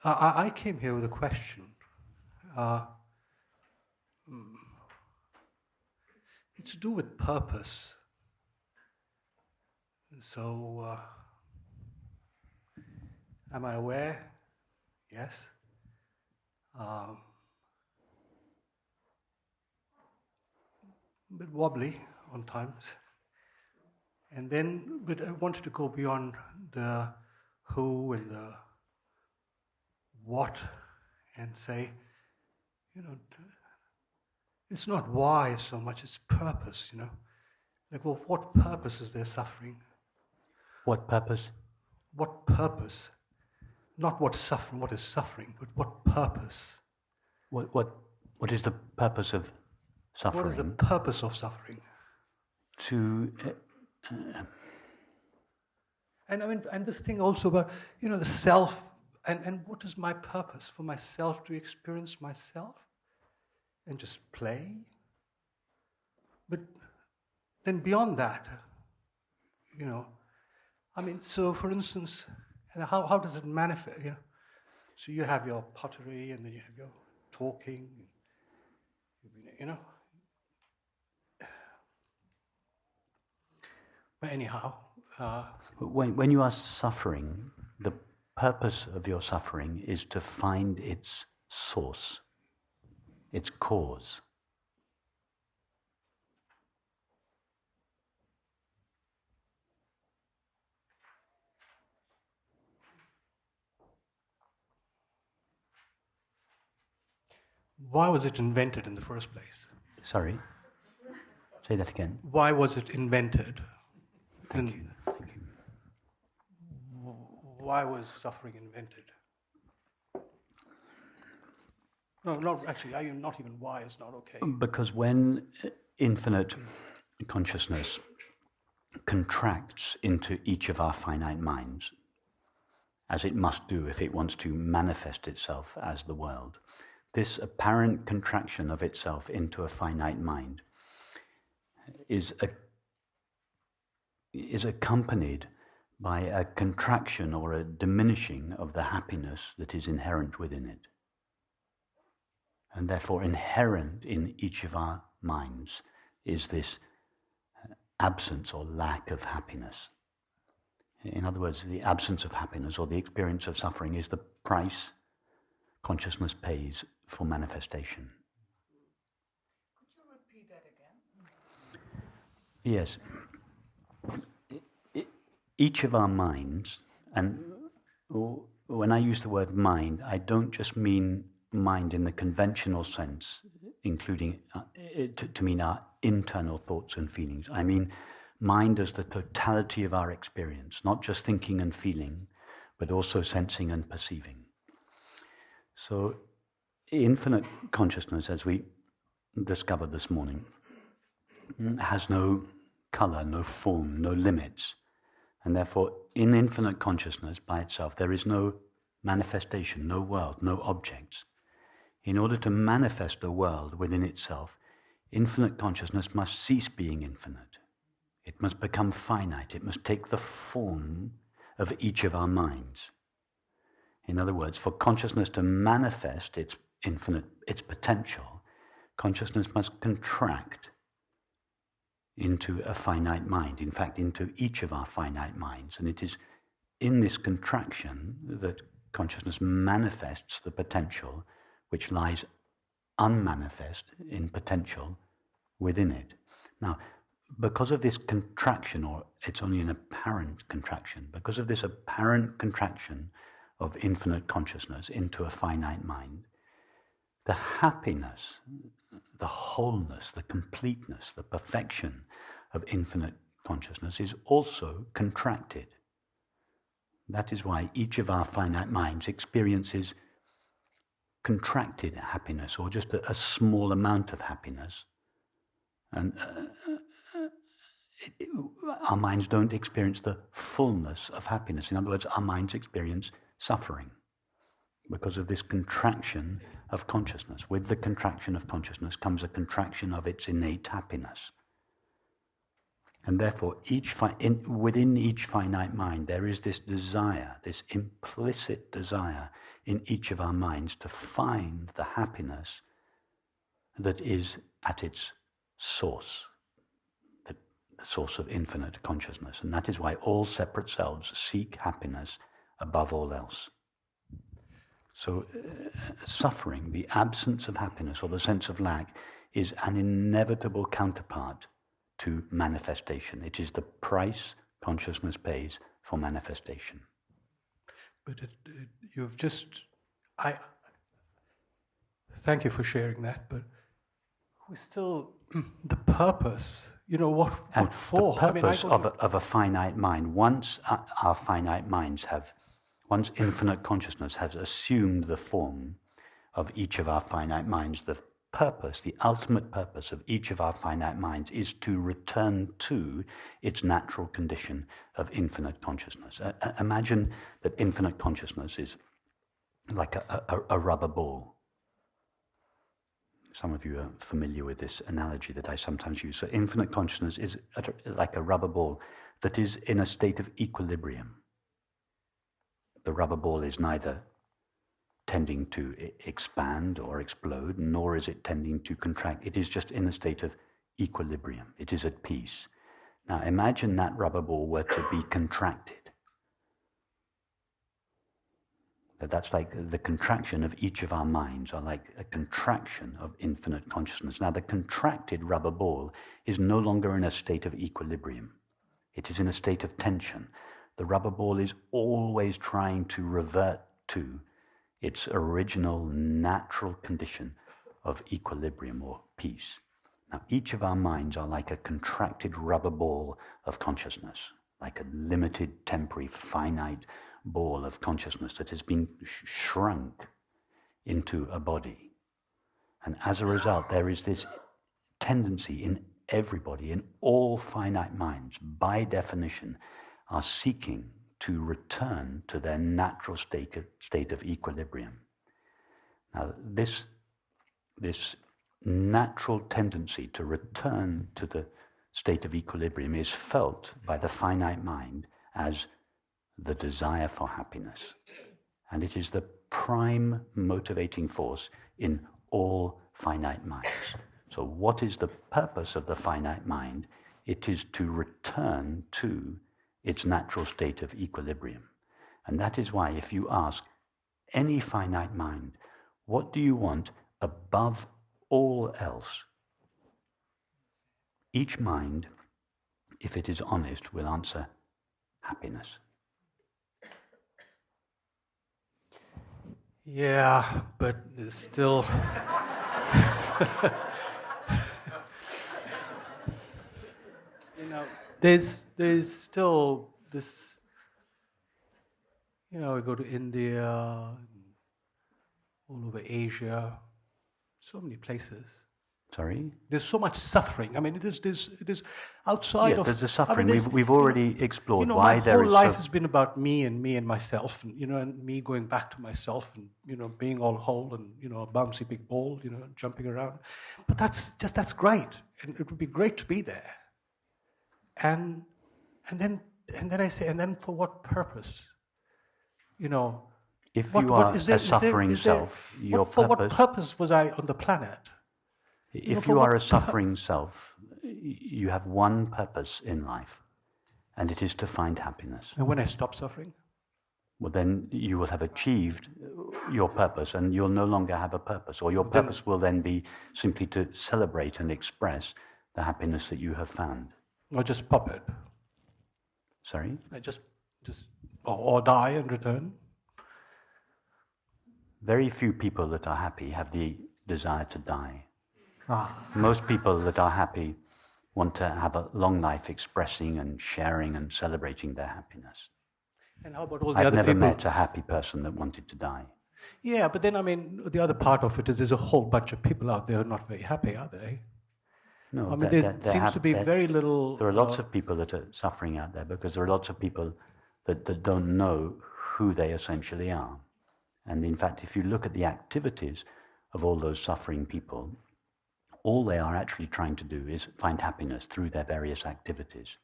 I came here with a question. It's to do with purpose. So, am I aware? Yes. A bit wobbly on times. And then, but I wanted to go beyond the who and the what and say, it's not why so much, it's purpose, Like, well, what purpose is there suffering? What purpose? What purpose? Not what is suffering, but what purpose? What is the purpose of suffering? What is the purpose of suffering? And this thing also about, the self, and what is my purpose? For myself to experience myself and just play? But then beyond that, so for instance, how does it manifest? So you have your pottery, and then you have your talking, But anyhow, when you are suffering, the purpose of your suffering is to find its source, its cause. Why was it invented in the first place? Sorry? Say that again. Why was it invented? Thank you. Why was suffering invented? No, not actually, not even why is not okay. Because when infinite consciousness contracts into each of our finite minds, as it must do if it wants to manifest itself as the world, this apparent contraction of itself into a finite mind is accompanied by a contraction or a diminishing of the happiness that is inherent within it. And therefore inherent in each of our minds is this absence or lack of happiness. In other words, the absence of happiness or the experience of suffering is the price consciousness pays for manifestation. Could you repeat that again? Yes. Each of our minds, and when I use the word mind, I don't just mean mind in the conventional sense, including to mean our internal thoughts and feelings. I mean mind as the totality of our experience, not just thinking and feeling, but also sensing and perceiving. So infinite consciousness, as we discovered this morning, has no color, no form, no limits. And therefore, in infinite consciousness by itself, there is no manifestation, no world, no objects. In order to manifest a world within itself, infinite consciousness must cease being infinite. It must become finite. It must take the form of each of our minds. In other words, for consciousness to manifest its potential, consciousness must contract into a finite mind, in fact, into each of our finite minds. And it is in this contraction that consciousness manifests the potential which lies unmanifest in potential within it. Now, because of this contraction, or it's only an apparent contraction, because of this apparent contraction of infinite consciousness into a finite mind, the happiness, the wholeness, the completeness, the perfection of infinite consciousness is also contracted. That is why each of our finite minds experiences contracted happiness, or just a small amount of happiness. And our minds don't experience the fullness of happiness. In other words, our minds experience suffering because of this contraction of consciousness. With the contraction of consciousness comes a contraction of its innate happiness. And therefore, within each finite mind, there is this desire, this implicit desire in each of our minds to find the happiness that is at its source, the source of infinite consciousness. And that is why all separate selves seek happiness above all else. So suffering, the absence of happiness or the sense of lack, is an inevitable counterpart to manifestation. It is the price consciousness pays for manifestation. But you've just... Thank you for sharing that, but we still... the purpose, what for? The purpose of a finite mind, once our finite minds once infinite consciousness has assumed the form of each of our finite minds, the ultimate purpose of each of our finite minds is to return to its natural condition of infinite consciousness. Imagine that infinite consciousness is like a rubber ball. Some of you are familiar with this analogy that I sometimes use. So infinite consciousness is like a rubber ball that is in a state of equilibrium. The rubber ball is neither tending to expand or explode, nor is it tending to contract. It is just in a state of equilibrium. It is at peace. Now imagine that rubber ball were to be contracted. That's like the contraction of each of our minds, are like a contraction of infinite consciousness. Now the contracted rubber ball is no longer in a state of equilibrium. It is in a state of tension. The rubber ball is always trying to revert to its original natural condition of equilibrium or peace. Now, each of our minds are like a contracted rubber ball of consciousness, like a limited, temporary, finite ball of consciousness that has been shrunk into a body. And as a result, there is this tendency in everybody, in all finite minds, by definition, are seeking to return to their natural state of equilibrium. Now, this natural tendency to return to the state of equilibrium is felt by the finite mind as the desire for happiness. And it is the prime motivating force in all finite minds. So what is the purpose of the finite mind? It is to return to its natural state of equilibrium. And that is why if you ask any finite mind, what do you want above all else? Each mind, if it is honest, will answer happiness. Yeah, but there's still... there's still this, we go to India, all over Asia, so many places. Sorry? There's so much suffering. I mean, it is outside of... there's the suffering. I mean, we've already explored why there is... My whole life has been about me and myself, and, and me going back to myself and, being all whole and, a bouncy big ball, jumping around. But that's great. And it would be great to be there. And then I say, and then for what purpose? If you are a suffering self, your purpose... For what purpose was I on the planet? If you are a suffering self, you have one purpose in life, and it is to find happiness. And when I stop suffering? Well, then you will have achieved your purpose, and you'll no longer have a purpose, or your purpose will then be simply to celebrate and express the happiness that you have found. Or just pop it. Sorry? I just or die and return. Very few people that are happy have the desire to die. Ah. Most people that are happy want to have a long life expressing and sharing and celebrating their happiness. And how about all the I've other never people? met a happy person that wanted to die. Yeah, but then, the other part of it is there's a whole bunch of people out there who are not very happy, are they? No, there seems to be very little... There are lots of people that are suffering out there because there are lots of people that don't know who they essentially are. And in fact, if you look at the activities of all those suffering people, all they are actually trying to do is find happiness through their various activities.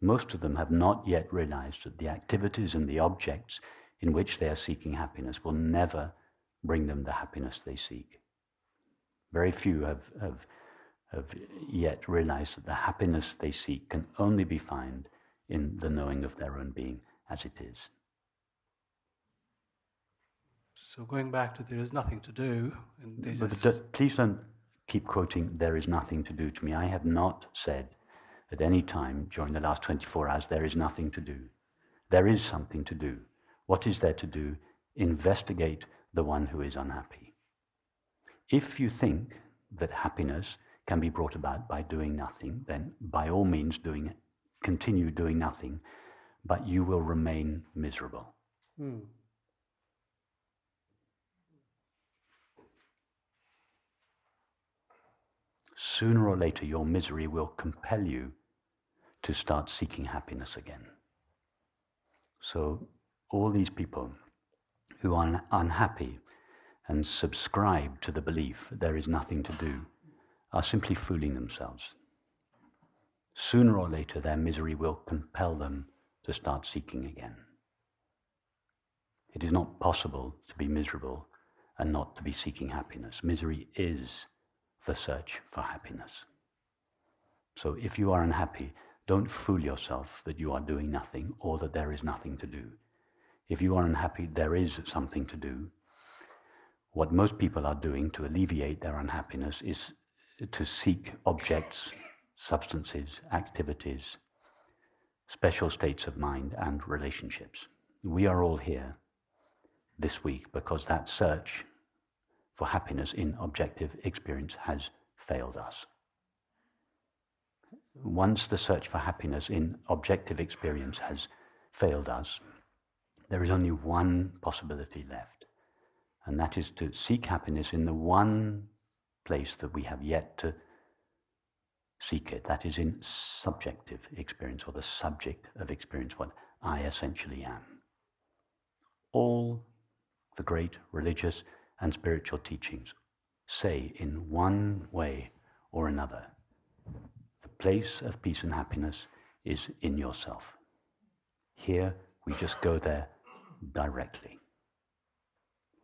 Most of them have not yet realized that the activities and the objects in which they are seeking happiness will never bring them the happiness they seek. Very few have yet realized that the happiness they seek can only be found in the knowing of their own being as it is. So going back to there is nothing to do, and they But just... please don't keep quoting, there is nothing to do to me. I have not said at any time during the last 24 hours, there is nothing to do. There is something to do. What is there to do? Investigate the one who is unhappy. If you think that happiness can be brought about by doing nothing, then by all means continue doing nothing, but you will remain miserable. Sooner or later, your misery will compel you to start seeking happiness again. So all these people who are unhappy and subscribe to the belief that there is nothing to do are simply fooling themselves. Sooner or later, their misery will compel them to start seeking again. It is not possible to be miserable and not to be seeking happiness. Misery is the search for happiness. So if you are unhappy, don't fool yourself that you are doing nothing or that there is nothing to do. If you are unhappy, there is something to do. What most people are doing to alleviate their unhappiness is to seek objects, substances, activities, special states of mind, and relationships. We are all here this week because that search for happiness in objective experience has failed us. Once the search for happiness in objective experience has failed us, there is only one possibility left, and that is to seek happiness in the one place that we have yet to seek it. That is in subjective experience, or the subject of experience, what I essentially am. All the great religious and spiritual teachings say in one way or another, the place of peace and happiness is in yourself. Here we just go there directly.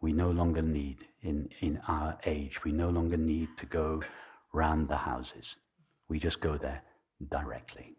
We no longer need, in our age, we no longer need to go round the houses. We just go there directly.